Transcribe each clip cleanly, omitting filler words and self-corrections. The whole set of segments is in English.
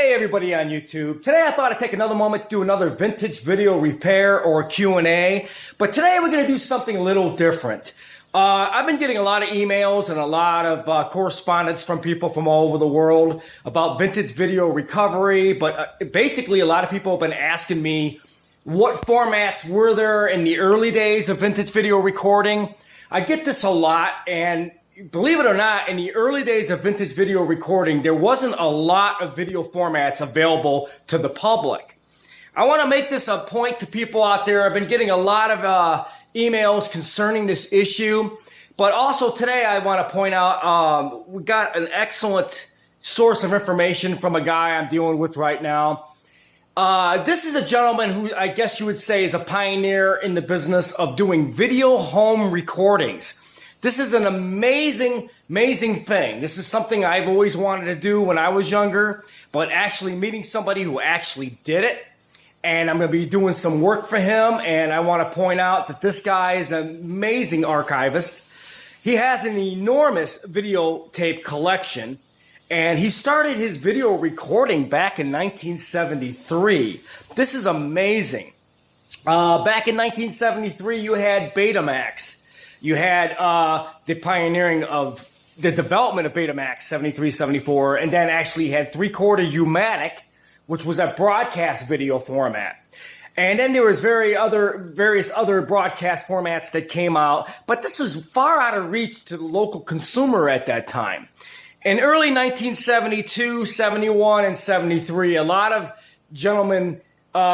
Hey everybody on YouTube. Today I thought I'd take another moment to do another vintage video repair or Q&A. But today we're going to do something a little different. I've been getting a lot of emails and a lot of correspondence from people from all over the world about vintage video recovery. But basically a lot of people have been asking me what formats were there in the early days of vintage video recording. I get this a lot, and believe it or not, in the early days of vintage video recording, there wasn't a lot of video formats available to the public. I want to make this a point to people out there. I've been getting a lot of emails concerning this issue, but also today I want to point out we got an excellent source of information from a guy I'm dealing with right now. This is a gentleman who I guess you would say is a pioneer in the business of doing video home recordings. This is an amazing, amazing thing. This is something I've always wanted to do when I was younger, but actually meeting somebody who actually did it, and I'm going to be doing some work for him, and I want to point out that this guy is an amazing archivist. He has an enormous videotape collection, and he started his video recording back in 1973. This is amazing. Back in 1973, you had Betamax. You had the pioneering of the development of Betamax 73, 74, and then actually had 3/4 U-matic, which was a broadcast video format. And then there was various other broadcast formats that came out, but this was far out of reach to the local consumer at that time. In early 1972, 71, and 73, a lot of gentlemen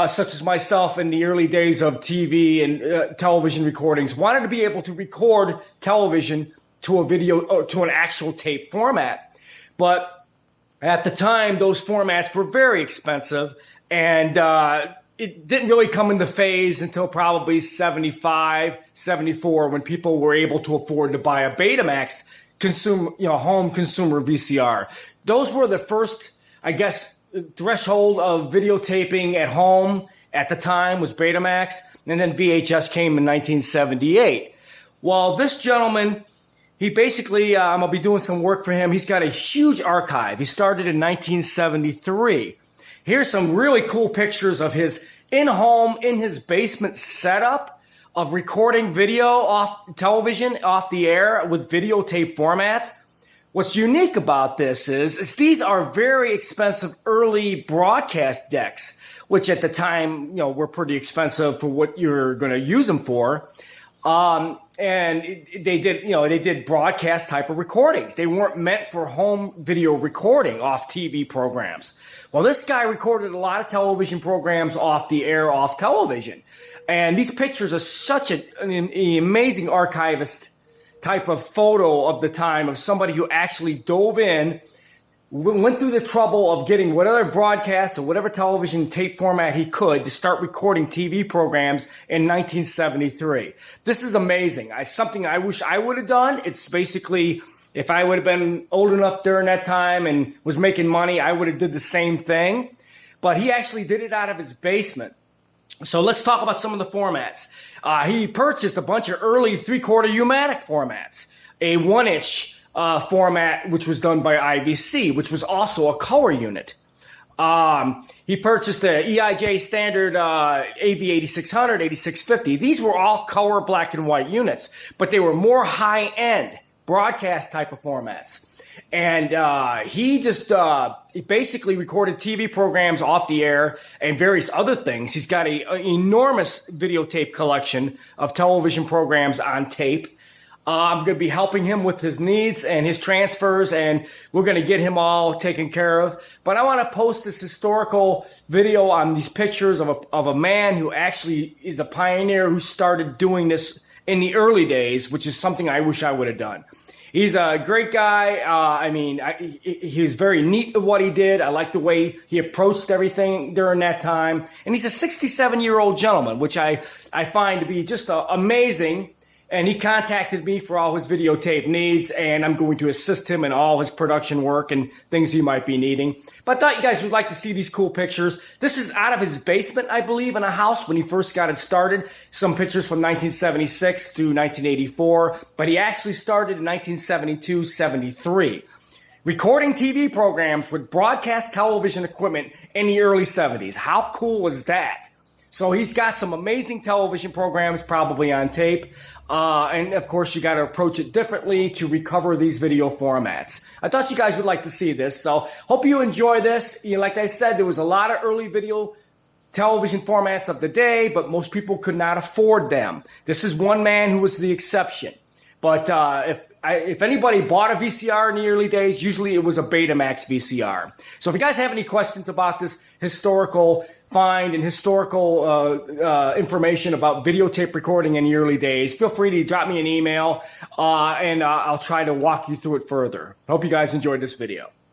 such as myself in the early days of TV and television recordings wanted to be able to record television to a video or to an actual tape format. But at the time, those formats were very expensive, and it didn't really come into phase until probably 75, 74, when people were able to afford to buy a Betamax home consumer VCR. Those were the first, I guess, threshold of videotaping at home at the time was Betamax, and then VHS came in 1978. Well, this gentleman, he basically, I'm going to be doing some work for him. He's got a huge archive. He started in 1973. Here's some really cool pictures of his in-home, in his basement setup of recording video off television, off the air with videotape formats. What's unique about this is these are very expensive early broadcast decks, which at the time, were pretty expensive for what you're going to use them for. They did broadcast type of recordings. They weren't meant for home video recording off TV programs. Well, this guy recorded a lot of television programs off the air, off television. And these pictures are such an amazing archivist type of photo of the time of somebody who actually dove in, went through the trouble of getting whatever broadcast or whatever television tape format he could to start recording TV programs in 1973. This is amazing. Something I wish I would have done. It's basically, if I would have been old enough during that time and was making money, I would have did the same thing. But he actually did it out of his basement. So let's talk about some of the formats. He purchased a bunch of early 3/4 U-matic formats, a 1-inch format which was done by IVC, which was also a color unit. He purchased the EIJ standard AV8600, 8650. These were all color black and white units, but they were more high-end broadcast type of formats. And he basically recorded TV programs off the air and various other things. He's got an enormous videotape collection of television programs on tape. I'm going to be helping him with his needs and his transfers, and we're going to get him all taken care of. But I want to post this historical video on these pictures of a man who actually is a pioneer who started doing this in the early days, which is something I wish I would have done. He's a great guy. He was very neat at what he did. I like the way he approached everything during that time. And he's a 67-year-old gentleman, which I find to be just amazing. And he contacted me for all his videotape needs, and I'm going to assist him in all his production work and things he might be needing. But I thought you guys would like to see these cool pictures. This is out of his basement, I believe, in a house when he first got it started. Some pictures from 1976 through 1984, but he actually started in 1972, 73. recording TV programs with broadcast television equipment in the early 70s. How cool was that? So he's got some amazing television programs probably on tape. And of course, you got to approach it differently to recover these video formats. I thought you guys would like to see this. So hope you enjoy this. Like I said, there was a lot of early video television formats of the day, but most people could not afford them. This is one man who was the exception. But if anybody bought a VCR in the early days, usually it was a Betamax VCR. So if you guys have any questions about this historical find and historical information about videotape recording in the early days, feel free to drop me an email and I'll try to walk you through it further. I hope you guys enjoyed this video.